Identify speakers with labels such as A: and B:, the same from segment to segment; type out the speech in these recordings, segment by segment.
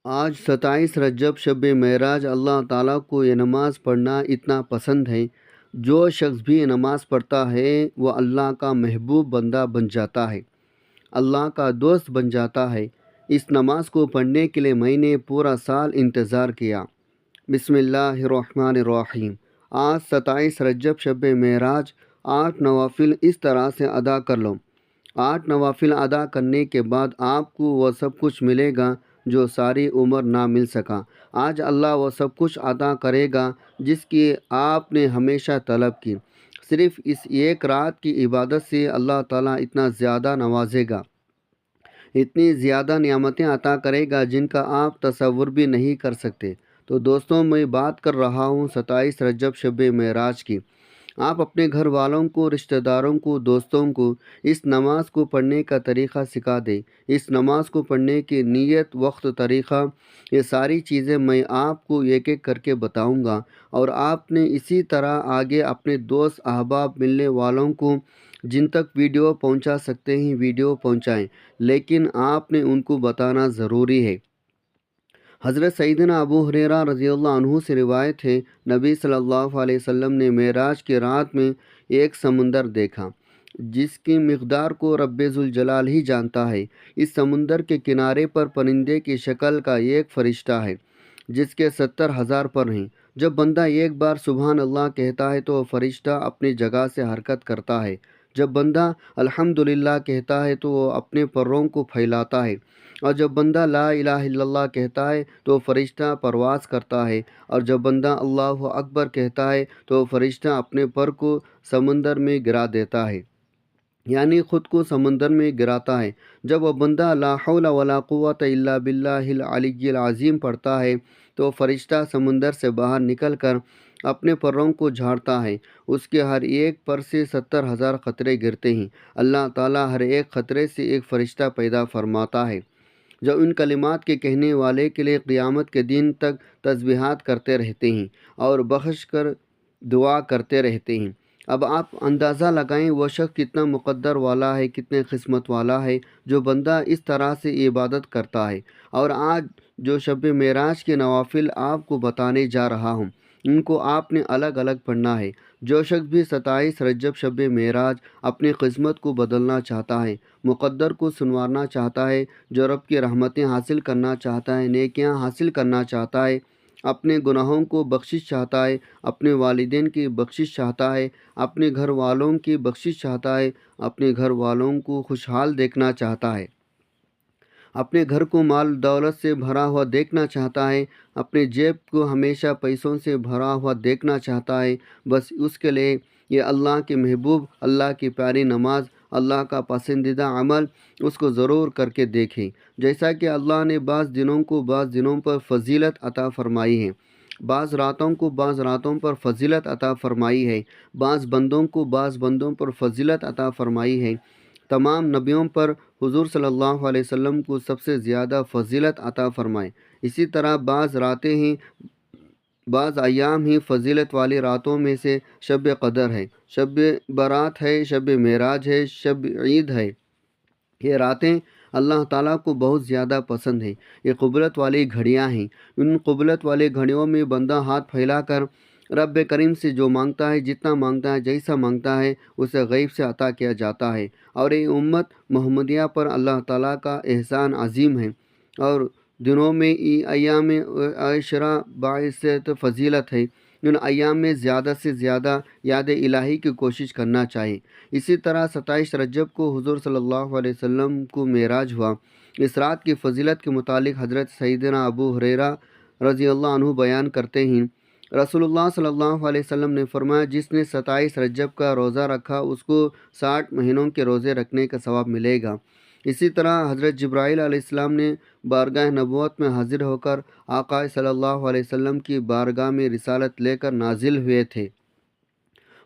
A: آج 27 رجب شب معراج اللہ تعالیٰ کو یہ نماز پڑھنا اتنا پسند ہے۔ جو شخص بھی یہ نماز پڑھتا ہے وہ اللہ کا محبوب بندہ بن جاتا ہے، اللہ کا دوست بن جاتا ہے۔ اس نماز کو پڑھنے کے لیے میں نے پورا سال انتظار کیا۔ بسم اللہ الرحمن الرحیم۔ آج 27 رجب شب معراج، 8 نوافل اس طرح سے ادا کر لو۔ 8 نوافل ادا کرنے کے بعد آپ کو وہ سب کچھ ملے گا جو ساری عمر نہ مل سکا۔ آج اللہ وہ سب کچھ عطا کرے گا جس کی آپ نے ہمیشہ طلب کی۔ صرف اس ایک رات کی عبادت سے اللہ تعالیٰ اتنا زیادہ نوازے گا، اتنی زیادہ نعمتیں عطا کرے گا جن کا آپ تصور بھی نہیں کر سکتے۔ تو دوستوں، میں بات کر رہا ہوں 27 رجب شب معراج کی۔ آپ اپنے گھر والوں کو، رشتہ داروں کو، دوستوں کو اس نماز کو پڑھنے کا طریقہ سکھا دیں۔ اس نماز کو پڑھنے کی نیت، وقت، طریقہ، یہ ساری چیزیں میں آپ کو ایک ایک کر کے بتاؤں گا، اور آپ نے اسی طرح آگے اپنے دوست، احباب، ملنے والوں کو جن تک ویڈیو پہنچا سکتے ہیں ویڈیو پہنچائیں، لیکن آپ نے ان کو بتانا ضروری ہے۔ حضرت سیدنا ابو ہریرہ رضی اللہ عنہ سے روایت ہے، نبی صلی اللہ علیہ وسلم نے معراج کی رات میں ایک سمندر دیکھا جس کی مقدار کو رب ذوالجلال ہی جانتا ہے۔ اس سمندر کے کنارے پر پرندے کی شکل کا ایک فرشتہ ہے جس کے 70,000 پر ہیں۔ جب بندہ ایک بار سبحان اللہ کہتا ہے تو وہ فرشتہ اپنی جگہ سے حرکت کرتا ہے۔ جب بندہ الحمدللہ کہتا ہے تو وہ اپنے پروں کو پھیلاتا ہے، اور جب بندہ لا الہ الا اللہ کہتا ہے تو فرشتہ پرواز کرتا ہے، اور جب بندہ اللہ اکبر کہتا ہے تو فرشتہ اپنے پر کو سمندر میں گرا دیتا ہے، یعنی خود کو سمندر میں گراتا ہے۔ جب وہ بندہ لا حول ولا قوت الا باللہ العلی العظیم پڑھتا ہے تو فرشتہ سمندر سے باہر نکل کر اپنے پروں کو جھاڑتا ہے۔ اس کے ہر ایک پر سے 70,000 قطرے گرتے ہیں۔ اللہ تعالیٰ ہر ایک قطرے سے ایک فرشتہ پیدا فرماتا ہے جو ان کلمات کے کہنے والے کے لیے قیامت کے دن تک تسبیحات کرتے رہتے ہیں اور بخش کر دعا کرتے رہتے ہیں۔ اب آپ اندازہ لگائیں وہ شخص کتنا مقدر والا ہے، کتنے قسمت والا ہے جو بندہ اس طرح سے عبادت کرتا ہے۔ اور آج جو شب معراج کے نوافل آپ کو بتانے جا رہا ہوں ان کو آپ نے الگ الگ پڑھنا ہے۔ جو شخص بھی 27 رجب شب معراج اپنی قسمت کو بدلنا چاہتا ہے، مقدر کو سنوارنا چاہتا ہے، جو رب کی رحمتیں حاصل کرنا چاہتا ہے، نیکیاں حاصل کرنا چاہتا ہے، اپنے گناہوں کو بخشش چاہتا ہے، اپنے والدین کی بخشش چاہتا ہے، اپنے گھر والوں کی بخشش چاہتا ہے، اپنے گھر والوں کو خوشحال دیکھنا چاہتا ہے، اپنے گھر کو مال دولت سے بھرا ہوا دیکھنا چاہتا ہے، اپنے جیب کو ہمیشہ پیسوں سے بھرا ہوا دیکھنا چاہتا ہے، بس اس کے لیے یہ اللہ کے محبوب، اللہ کی پیاری نماز، اللہ کا پسندیدہ عمل اس کو ضرور کر کے دیکھیں۔ جیسا کہ اللہ نے بعض دنوں کو بعض دنوں پر فضیلت عطا فرمائی ہے، بعض راتوں کو بعض راتوں پر فضیلت عطا فرمائی ہے، بعض بندوں کو بعض بندوں پر فضیلت عطا فرمائی ہے۔ تمام نبیوں پر حضور صلی اللہ علیہ وسلم کو سب سے زیادہ فضیلت عطا فرمائے۔ اسی طرح بعض راتیں ہیں، بعض ایام ہی فضیلت والی راتوں میں سے شب قدر ہے، شب برات ہے، شب معراج ہے، شب عید ہے۔ یہ راتیں اللہ تعالیٰ کو بہت زیادہ پسند ہیں۔ یہ قبلت والی گھڑیاں ہیں۔ ان قبلت والی گھڑیوں میں بندہ ہاتھ پھیلا کر رب کریم سے جو مانگتا ہے، جتنا مانگتا ہے، جیسا مانگتا ہے، اسے غیب سے عطا کیا جاتا ہے۔ اور یہ امت محمدیہ پر اللہ تعالیٰ کا احسان عظیم ہے، اور دنوں میں ایام عاشرہ باعث فضیلت ہے۔ ان ایام میں زیادہ سے زیادہ یاد الہی کی کوشش کرنا چاہیے۔ اسی طرح 27 رجب کو حضور صلی اللہ علیہ وسلم کو معراج ہوا۔ اس رات کی فضیلت کے متعلق حضرت سیدنا ابو ہریرہ رضی اللہ عنہ بیان کرتے ہیں، رسول اللہ صلی اللہ علیہ وسلم نے فرمایا، جس نے 27 رجب کا روزہ رکھا اس کو 60 مہینوں کے روزے رکھنے کا ثواب ملے گا۔ اسی طرح حضرت جبرائیل علیہ السلام نے بارگاہ نبوت میں حاضر ہو کر آقا صلی اللہ علیہ وسلم کی بارگاہ میں رسالت لے کر نازل ہوئے تھے۔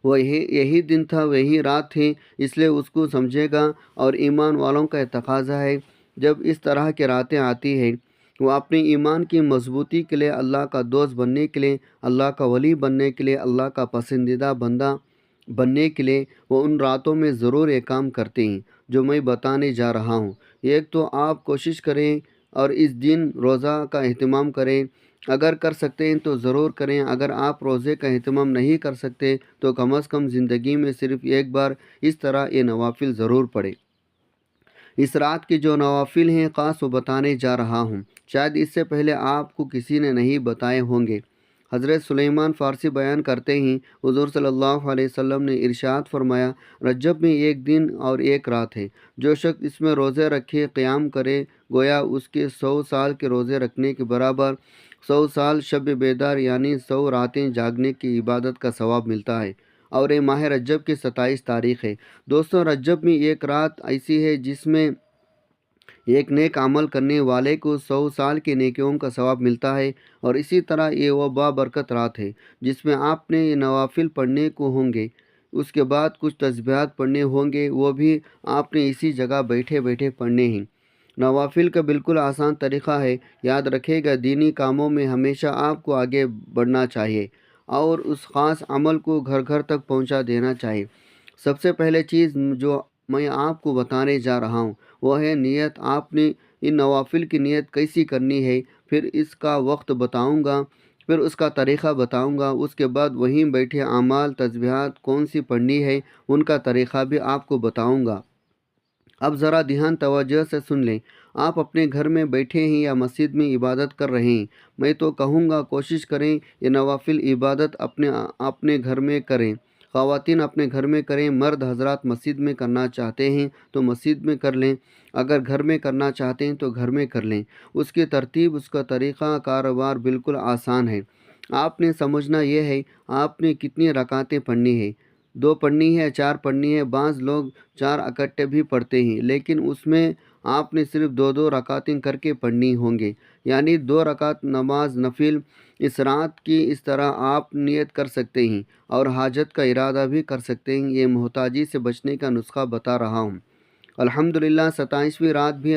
A: وہ یہی دن تھا، وہی رات تھی، اس لیے اس کو سمجھے گا، اور ایمان والوں کا تقاضا ہے جب اس طرح کی راتیں آتی ہیں وہ اپنے ایمان کی مضبوطی کے لیے، اللہ کا دوست بننے کے لیے، اللہ کا ولی بننے کے لیے، اللہ کا پسندیدہ بندہ بننے کے لیے وہ ان راتوں میں ضرور یہ کام کرتے ہیں جو میں بتانے جا رہا ہوں۔ ایک تو آپ کوشش کریں اور اس دن روزہ کا اہتمام کریں۔ اگر کر سکتے ہیں تو ضرور کریں۔ اگر آپ روزے کا اہتمام نہیں کر سکتے تو کم از کم زندگی میں صرف ایک بار اس طرح یہ نوافل ضرور پڑھیں۔ اس رات کے جو نوافل ہیں خاص وہ بتانے جا رہا ہوں، شاید اس سے پہلے آپ کو کسی نے نہیں بتائے ہوں گے۔ حضرت سلیمان فارسی بیان کرتے ہیں، حضور صلی اللہ علیہ وسلم نے ارشاد فرمایا، رجب میں ایک دن اور ایک رات ہے، جو شخص اس میں روزے رکھے قیام کرے گویا اس کے 100 سال کے روزے رکھنے کے برابر 100 سال شب بیدار یعنی 100 راتیں جاگنے کی عبادت کا ثواب ملتا ہے۔ اور یہ ماہ رجب کی 27 تاریخ ہے۔ دوستوں، رجب میں ایک رات ایسی ہے جس میں ایک نیک عمل کرنے والے کو 100 سال کے نیکیوں کا ثواب ملتا ہے، اور اسی طرح یہ وہ بابرکت رات ہے جس میں آپ نے یہ نوافل پڑھنے کو ہوں گے۔ اس کے بعد کچھ تسبیحات پڑھنے ہوں گے، وہ بھی آپ نے اسی جگہ بیٹھے بیٹھے پڑھنے ہیں۔ نوافل کا بالکل آسان طریقہ ہے، یاد رکھے گا دینی کاموں میں ہمیشہ آپ کو آگے بڑھنا چاہیے اور اس خاص عمل کو گھر گھر تک پہنچا دینا چاہیے۔ سب سے پہلے چیز جو میں آپ کو بتانے جا رہا ہوں وہ ہے نیت۔ آپ نے ان نوافل کی نیت کیسی کرنی ہے، پھر اس کا وقت بتاؤں گا، پھر اس کا طریقہ بتاؤں گا۔ اس کے بعد وہیں بیٹھے اعمال تسبیحات کون سی پڑھنی ہے ان کا طریقہ بھی آپ کو بتاؤں گا۔ اب ذرا دھیان توجہ سے سن لیں۔ آپ اپنے گھر میں بیٹھے ہیں یا مسجد میں عبادت کر رہے ہیں، میں تو کہوں گا کوشش کریں یہ نوافل عبادت اپنے گھر میں کریں۔ خواتین اپنے گھر میں کریں، مرد حضرات مسجد میں کرنا چاہتے ہیں تو مسجد میں کر لیں، اگر گھر میں کرنا چاہتے ہیں تو گھر میں کر لیں۔ اس کی ترتیب، اس کا طریقہ کاروبار بالکل آسان ہے۔ آپ نے سمجھنا یہ ہے آپ نے کتنی رکعتیں پڑھنی ہے، 2 پڑھنی ہے، 4 پڑھنی ہے۔ بعض لوگ 4 اکٹھے بھی پڑھتے ہیں، لیکن اس میں آپ نے صرف 2 رکعتیں کر کے پڑھنی ہوں گے، یعنی 2 رکعت نماز نفل۔ اس رات کی اس طرح آپ نیت کر سکتے ہیں اور حاجت کا ارادہ بھی کر سکتے ہیں۔ یہ محتاجی سے بچنے کا نسخہ بتا رہا ہوں۔ الحمدللہ 27ویں رات بھی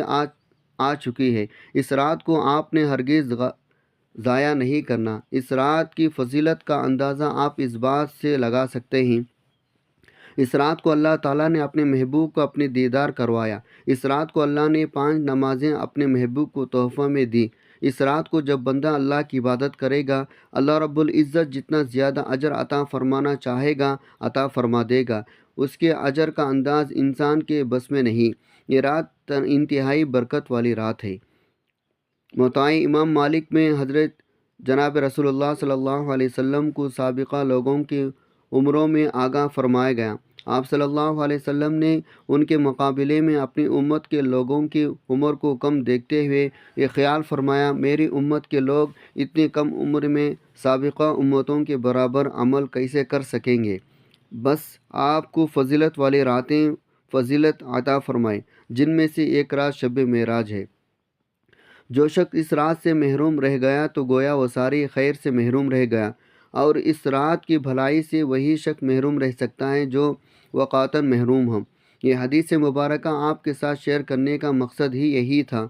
A: آ چکی ہے۔ اس رات کو آپ نے ہرگز ضائع نہیں کرنا۔ اس رات کی فضیلت کا اندازہ آپ اس بات سے لگا سکتے ہیں، اس رات کو اللہ تعالیٰ نے اپنے محبوب کو اپنے دیدار کروایا۔ اس رات کو اللہ نے 5 نمازیں اپنے محبوب کو تحفہ میں دی۔ اس رات کو جب بندہ اللہ کی عبادت کرے گا، اللہ رب العزت جتنا زیادہ اجر عطا فرمانا چاہے گا عطا فرما دے گا۔ اس کے اجر کا انداز انسان کے بس میں نہیں۔ یہ رات انتہائی برکت والی رات ہے۔ موطئ امام مالک میں حضرت جناب رسول اللہ صلی اللہ علیہ وسلم کو سابقہ لوگوں کی عمروں میں آگاہ فرمایا گیا۔ آپ صلی اللہ علیہ وسلم نے ان کے مقابلے میں اپنی امت کے لوگوں کی عمر کو کم دیکھتے ہوئے یہ خیال فرمایا، میری امت کے لوگ اتنی کم عمر میں سابقہ امتوں کے برابر عمل کیسے کر سکیں گے؟ بس آپ کو فضیلت والی راتیں فضیلت عطا فرمائے، جن میں سے ایک رات شب معراج ہے۔ جو شخص اس رات سے محروم رہ گیا تو گویا وہ ساری خیر سے محروم رہ گیا، اور اس رات کی بھلائی سے وہی شخص محروم رہ سکتا ہے جو وقتاً محروم ہو۔ یہ حدیث مبارکہ آپ کے ساتھ شیئر کرنے کا مقصد ہی یہی تھا۔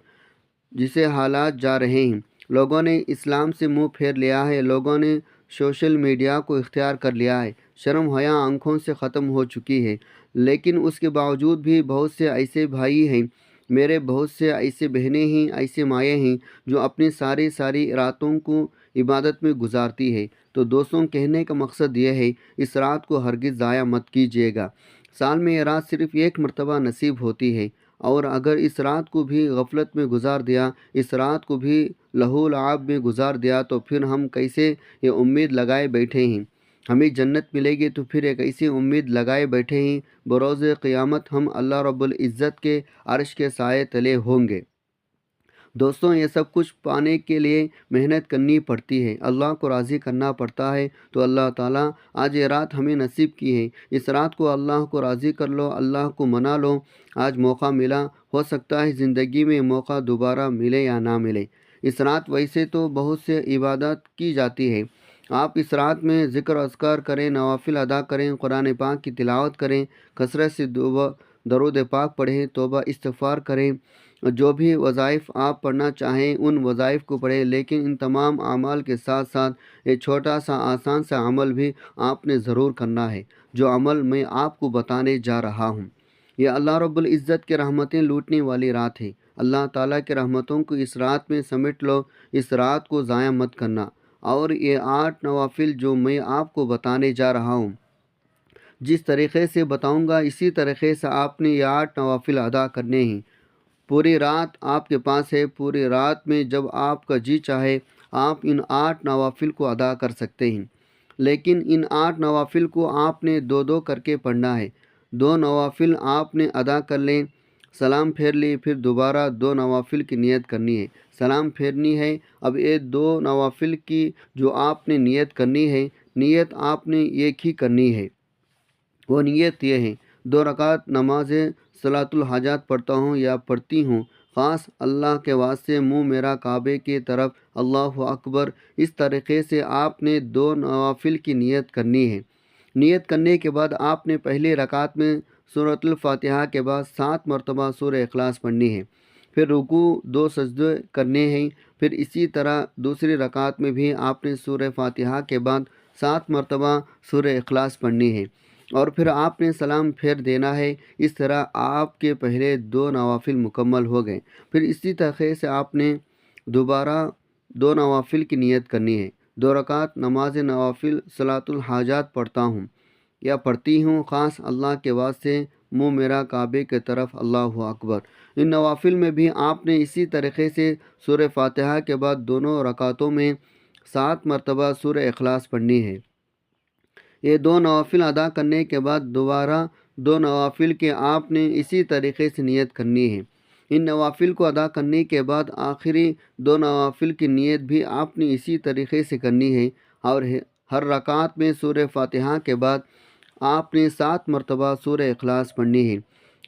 A: جسے حالات جا رہے ہیں، لوگوں نے اسلام سے منہ پھیر لیا ہے، لوگوں نے سوشل میڈیا کو اختیار کر لیا ہے، شرم حیا آنکھوں سے ختم ہو چکی ہے، لیکن اس کے باوجود بھی بہت سے ایسے بھائی ہیں، میرے بہت سے ایسے بہنیں ہیں، ایسے مائیں ہیں جو اپنی ساری راتوں کو عبادت میں گزارتی ہے۔ تو دوستوں، کہنے کا مقصد یہ ہے اس رات کو ہرگز ضائع مت کیجیے گا۔ سال میں یہ رات صرف ایک مرتبہ نصیب ہوتی ہے، اور اگر اس رات کو بھی غفلت میں گزار دیا، اس رات کو بھی لہو لعب میں گزار دیا تو پھر ہم کیسے یہ امید لگائے بیٹھے ہیں ہمیں جنت ملے گی، تو پھر ایک ایسی امید لگائے بیٹھے ہیں بروز قیامت ہم اللہ رب العزت کے عرش کے سائے تلے ہوں گے۔ دوستوں، یہ سب کچھ پانے کے لیے محنت کرنی پڑتی ہے، اللہ کو راضی کرنا پڑتا ہے۔ تو اللہ تعالیٰ آج یہ رات ہمیں نصیب کی ہے، اس رات کو اللہ کو راضی کر لو، اللہ کو منا لو۔ آج موقع ملا، ہو سکتا ہے زندگی میں موقع دوبارہ ملے یا نہ ملے۔ اس رات ویسے تو بہت سے عبادات کی جاتی ہے، آپ اس رات میں ذکر و اذکار کریں، نوافل ادا کریں، قرآن پاک کی تلاوت کریں، کثرت سے درود پاک پڑھیں، توبہ استغفار کریں، جو بھی وظائف آپ پڑھنا چاہیں ان وظائف کو پڑھیں، لیکن ان تمام اعمال کے ساتھ ساتھ ایک چھوٹا سا آسان سا عمل بھی آپ نے ضرور کرنا ہے، جو عمل میں آپ کو بتانے جا رہا ہوں۔ یہ اللہ رب العزت کے رحمتیں لوٹنے والی رات ہے۔ اللہ تعالیٰ کی رحمتوں کو اس رات میں سمیٹ لو، اس رات کو ضائع مت کرنا۔ اور یہ 8 نوافل جو میں آپ کو بتانے جا رہا ہوں، جس طریقے سے بتاؤں گا اسی طریقے سے آپ نے یہ 8 نوافل ادا کرنے ہیں۔ پوری رات آپ کے پاس ہے، پوری رات میں جب آپ کا جی چاہے آپ ان 8 نوافل کو ادا کر سکتے ہیں، لیکن ان 8 نوافل کو آپ نے 2 کر کے پڑھنا ہے۔ 2 نوافل آپ نے ادا کر لیں، سلام پھیر لی، پھر دوبارہ 2 نوافل کی نیت کرنی ہے، سلام پھیرنی ہے۔ اب یہ 2 نوافل کی جو آپ نے نیت کرنی ہے، نیت آپ نے ایک ہی کرنی ہے۔ وہ نیت یہ ہے، 2 رکعت نماز صلاۃ الحاجات پڑھتا ہوں یا پڑھتی ہوں، خاص اللہ کے واسطے منہ میرا کعبے کی طرف، اللہ اکبر۔ اس طریقے سے آپ نے 2 نوافل کی نیت کرنی ہے۔ نیت کرنے کے بعد آپ نے پہلی رکعت میں سورۃ الفاتحہ کے بعد 7 مرتبہ سورہ اخلاص پڑھنی ہے، پھر رکوع 2 سجدے کرنے ہیں، پھر اسی طرح دوسری رکعت میں بھی آپ نے سورہ فاتحہ کے بعد 7 مرتبہ سورہ اخلاص پڑھنی ہے، اور پھر آپ نے سلام پھیر دینا ہے۔ اس طرح آپ کے پہلے 2 نوافل مکمل ہو گئے۔ پھر اسی طریقے سے آپ نے دوبارہ 2 نوافل کی نیت کرنی ہے۔ 2 رکعت نماز نوافل صلاۃ الحاجات پڑھتا ہوں یا پڑھتی ہوں، خاص اللہ کے واسطے منہ میرا کعبے کی طرف، اللہ اکبر۔ ان نوافل میں بھی آپ نے اسی طریقے سے سورہ فاتحہ کے بعد دونوں رکعتوں میں 7 مرتبہ سورہ اخلاص پڑھنی ہے۔ یہ 2 نوافل ادا کرنے کے بعد دوبارہ 2 نوافل کے آپ نے اسی طریقے سے نیت کرنی ہے۔ ان نوافل کو ادا کرنے کے بعد آخری 2 نوافل کی نیت بھی آپ نے اسی طریقے سے کرنی ہے، اور ہر رکعت میں سورہ فاتحہ کے بعد آپ نے 7 مرتبہ سورہ اخلاص پڑھنی ہے۔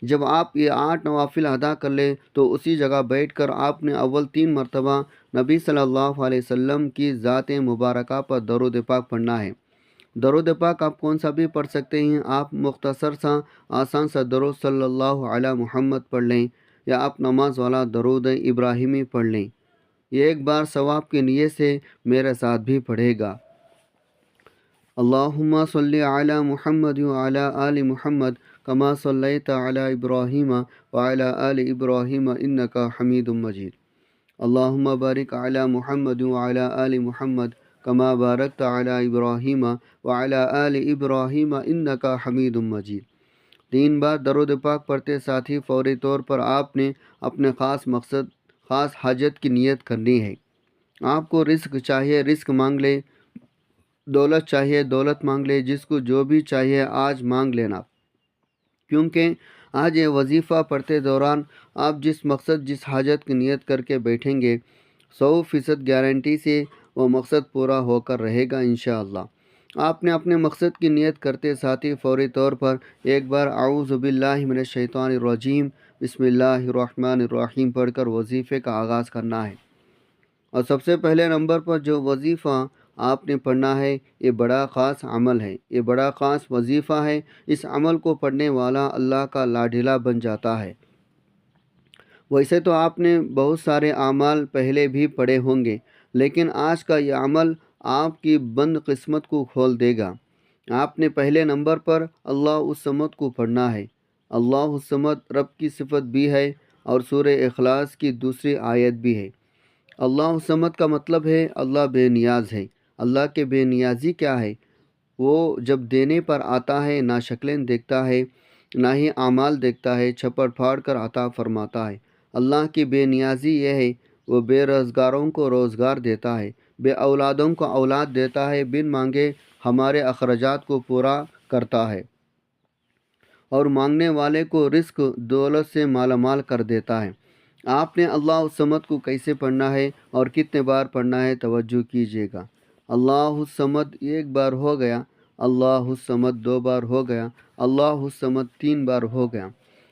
A: جب آپ یہ 8 نوافل ادا کر لیں تو اسی جگہ بیٹھ کر آپ نے اول 3 مرتبہ نبی صلی اللہ علیہ وسلم کی ذات مبارکہ پر درود پاک پڑھنا ہے۔ درود پاک آپ کون سا بھی پڑھ سکتے ہیں، آپ مختصر سا آسان سا درود صلی اللہ علی محمد پڑھ لیں، یا آپ نماز والا درود ابراہیمی پڑھ لیں۔ یہ ایک بار ثواب کی نیت سے میرے ساتھ بھی پڑھے گا۔ اللہم صلی علی محمد وعلی آل محمد کما صلیت علی ابراہیم وعلی آل ابراہیم انک حمید مجید۔ اللہم بارک علی محمد وعلی آل محمد کما بارکت علی ابراہیم وعلی آل ابراہیم انک حمید مجید۔ 3 بار درود پاک پڑھتے ساتھ ہی فوری طور پر آپ نے اپنے خاص مقصد، خاص حاجت کی نیت کرنی ہے۔ آپ کو رزق چاہیے رزق مانگ لے، دولت چاہیے دولت مانگ لے، جس کو جو بھی چاہیے آج مانگ لینا، کیونکہ آج یہ وظیفہ پڑھتے دوران آپ جس مقصد جس حاجت کی نیت کر کے بیٹھیں گے، 100% گارنٹی سے وہ مقصد پورا ہو کر رہے گا انشاءاللہ۔ آپ نے اپنے مقصد کی نیت کرتے ساتھ ہی فوری طور پر ایک بار اعوذ باللہ من الشیطان الرجیم بسم اللہ الرحمن الرحیم پڑھ کر وظیفے کا آغاز کرنا ہے۔ اور سب سے پہلے نمبر پر جو وظیفہ آپ نے پڑھنا ہے، یہ بڑا خاص عمل ہے، یہ بڑا خاص وظیفہ ہے۔ اس عمل کو پڑھنے والا اللہ کا لاڈلا بن جاتا ہے۔ ویسے تو آپ نے بہت سارے اعمال پہلے بھی پڑھے ہوں گے، لیکن آج کا یہ عمل آپ کی بند قسمت کو کھول دے گا۔ آپ نے پہلے نمبر پر اللہ الصمد کو پڑھنا ہے۔ اللہ الصمد رب کی صفت بھی ہے اور سورہ اخلاص کی دوسری آیت بھی ہے۔ اللہ الصمد کا مطلب ہے اللہ بے نیاز ہے۔ اللہ کے بے نیازی کیا ہے؟ وہ جب دینے پر آتا ہے نہ شکلیں دیکھتا ہے نہ ہی اعمال دیکھتا ہے، چھپڑ پھاڑ کر عطا فرماتا ہے۔ اللہ کی بے نیازی یہ ہے، وہ بے روزگاروں کو روزگار دیتا ہے، بے اولادوں کو اولاد دیتا ہے، بن مانگے ہمارے اخراجات کو پورا کرتا ہے، اور مانگنے والے کو رزق دولت سے مالا مال کر دیتا ہے۔ آپ نے اللہ الصمد کو کیسے پڑھنا ہے اور کتنے بار پڑھنا ہے، توجہ کیجیے گا۔ اللہ الصمد 1 بار ہو گیا، اللہ الصمد 2 بار ہو گیا، اللہ الصمد 3 بار ہو گیا۔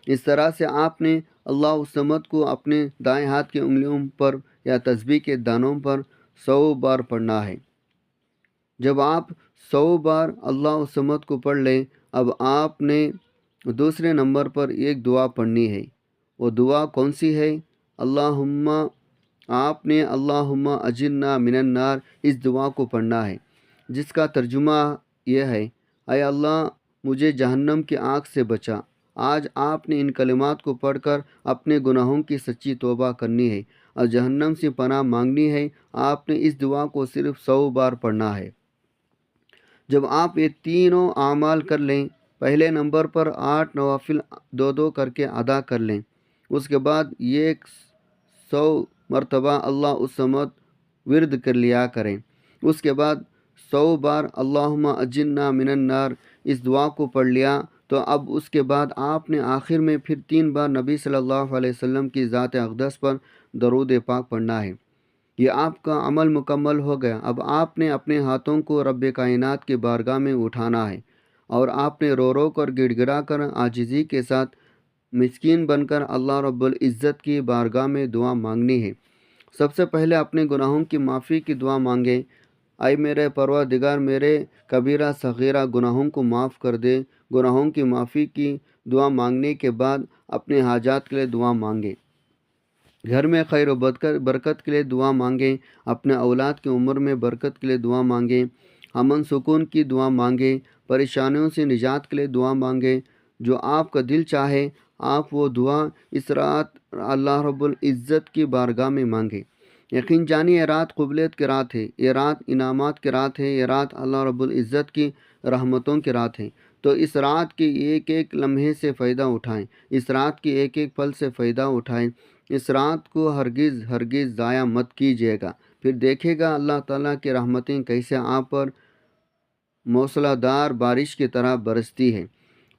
A: اس طرح سے آپ نے اللہ الصمد کو اپنے دائیں ہاتھ کی انگلیوں پر یا تسبیح کے دانوں پر 100 بار پڑھنا ہے۔ جب آپ 100 بار اللہ الصمد کو پڑھ لیں، اب آپ نے دوسرے نمبر پر ایک دعا پڑھنی ہے۔ وہ دعا کون سی ہے؟ اللہم، آپ نے اللہم اجرنا من النار اس دعا کو پڑھنا ہے، جس کا ترجمہ یہ ہے، اے اللہ مجھے جہنم کی آگ سے بچا، آج آپ نے ان کلمات کو پڑھ کر اپنے گناہوں کی سچی توبہ کرنی ہے اور جہنم سے پناہ مانگنی ہے۔ آپ نے اس دعا کو صرف 100 بار پڑھنا ہے۔ جب آپ یہ تینوں اعمال کر لیں، پہلے نمبر پر 8 نوافل 2 کر کے ادا کر لیں، اس کے بعد یہ 100 مرتبہ اللہ الصمد ورد کر لیا کریں۔ اس کے بعد 100 بار اللہم اجرنا من النار اس دعا کو پڑھ لیا تو اب اس کے بعد آپ نے آخر میں پھر 3 بار نبی صلی اللہ علیہ وسلم کی ذات اقدس پر درود پاک پڑھنا ہے۔ یہ آپ کا عمل مکمل ہو گیا۔ اب آپ نے اپنے ہاتھوں کو رب کائنات کی بارگاہ میں اٹھانا ہے اور آپ نے رو رو کر گڑ گڑا کر عاجزی کے ساتھ مسکین بن کر اللہ رب العزت کی بارگاہ میں دعا مانگنی ہے۔ سب سے پہلے اپنے گناہوں کی معافی کی دعا مانگیں۔ اے میرے پروردگار، میرے کبیرہ صغیرہ گناہوں کو معاف کر دے۔ گناہوں کی معافی کی دعا مانگنے کے بعد اپنے حاجات کے لیے دعا مانگیں۔ گھر میں خیر و برکت کے لیے دعا مانگیں۔ اپنے اولاد کی عمر میں برکت کے لیے دعا مانگیں۔ امن سکون کی دعا مانگیں۔ پریشانیوں سے نجات کے لیے دعا مانگیں۔ جو آپ کا دل چاہے آپ وہ دعا اس رات اللہ رب العزت کی بارگاہ میں مانگیں۔ یقین جانی یہ رات قبولیت کی رات ہے، یہ رات انعامات کی رات ہے، یہ رات اللہ رب العزت کی رحمتوں کی رات ہے۔ تو اس رات کے ایک ایک لمحے سے فائدہ اٹھائیں، اس رات کی ایک ایک پل سے فائدہ اٹھائیں۔ اس رات کو ہرگز ضائع مت کیجیے گا، پھر دیکھے گا اللہ تعالیٰ کی رحمتیں کیسے آپ پر موسلا دار بارش کی طرح برستی ہے۔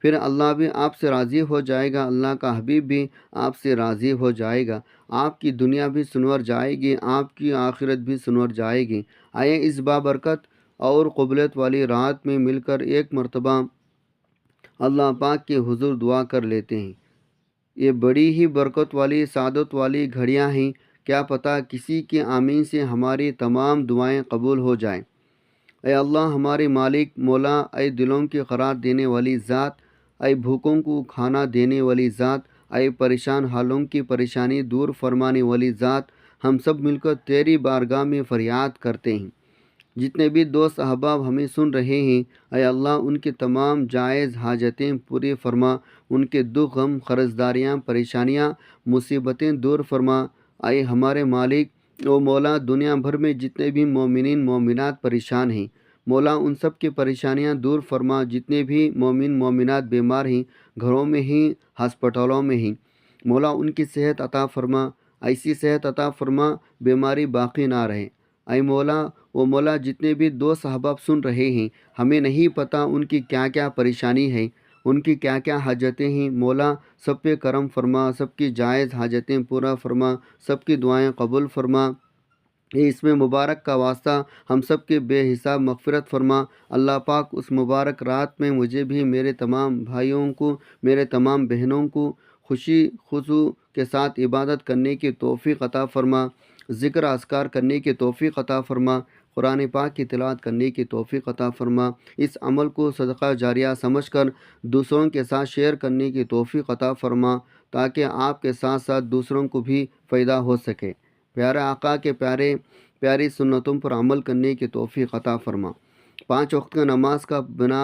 A: پھر اللہ بھی آپ سے راضی ہو جائے گا، اللہ کا حبیب بھی آپ سے راضی ہو جائے گا۔ آپ کی دنیا بھی سنور جائے گی، آپ کی آخرت بھی سنور جائے گی۔ آئے اس بابرکت اور قبولیت والی رات میں مل کر ایک مرتبہ اللہ پاک کے حضور دعا کر لیتے ہیں۔ یہ بڑی ہی برکت والی سعادت والی گھڑیاں ہیں، کیا پتہ کسی کی آمین سے ہماری تمام دعائیں قبول ہو جائیں۔ اے اللہ ہمارے مالک مولا، اے دلوں کی قرار دینے والی ذات، اے بھوکوں کو کھانا دینے والی ذات، اے پریشان حالوں کی پریشانی دور فرمانے والی ذات، ہم سب مل کر تیری بارگاہ میں فریاد کرتے ہیں۔ جتنے بھی دوست احباب ہمیں سن رہے ہیں، اے اللہ ان کی تمام جائز حاجتیں پوری فرما، ان کے دکھ غم قرضداریاں پریشانیاں مصیبتیں دور فرما۔ اے ہمارے مالک و مولا، دنیا بھر میں جتنے بھی مومنین مومنات پریشان ہیں، مولا ان سب کی پریشانیاں دور فرما۔ جتنے بھی مومن مومنات بیمار ہیں، گھروں میں ہیں، ہسپتالوں میں ہیں، مولا ان کی صحت عطا فرما، ایسی صحت عطا فرما بیماری باقی نہ رہے۔ اے مولا جتنے بھی دوست احباب سن رہے ہیں، ہمیں نہیں پتہ ان کی کیا کیا پریشانی ہے، ان کی کیا کیا حاجتیں ہیں، مولا سب پہ کرم فرما، سب کی جائز حاجتیں پورا فرما، سب کی دعائیں قبول فرما۔ اس میں مبارک کا واسطہ ہم سب کے بے حساب مغفرت فرما۔ اللہ پاک اس مبارک رات میں مجھے بھی میرے تمام بھائیوں کو، میرے تمام بہنوں کو خوشی خضوع کے ساتھ عبادت کرنے کی توفیق عطا فرما، ذکر اذکار کرنے کی توفیق عطا فرما، قرآن پاک کی تلاوت کرنے کی توفیق عطا فرما۔ اس عمل کو صدقہ جاریہ سمجھ کر دوسروں کے ساتھ شیئر کرنے کی توفیق عطا فرما، تاکہ آپ کے ساتھ ساتھ دوسروں کو بھی فائدہ ہو سکے۔ پیارے آقا کے پیاری سنتوں پر عمل کرنے کی توفیق عطا فرما۔ 5 وقت کا نماز کا بنا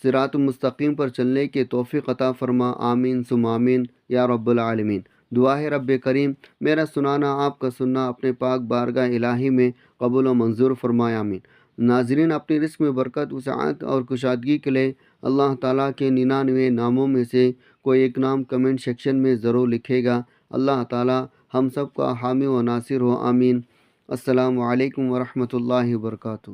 A: صراط مستقیم پر چلنے کی توفیق عطا فرما۔ آمین ثم آمین یا رب العالمین۔ دعا ہے رب کریم میرا سنانا آپ کا سننا اپنے پاک بارگاہ الہی میں قبول و منظور فرمائے، آمین۔ ناظرین اپنی رزق میں برکت وسعت اور کشادگی کے لیے اللہ تعالیٰ کے 99 ناموں میں سے کوئی ایک نام کمنٹ سیکشن میں ضرور لکھے گا۔ اللہ تعالیٰ ہم سب کا حامی و ناصر ہو، آمین۔ السلام علیکم ورحمۃ اللہ وبرکاتہ۔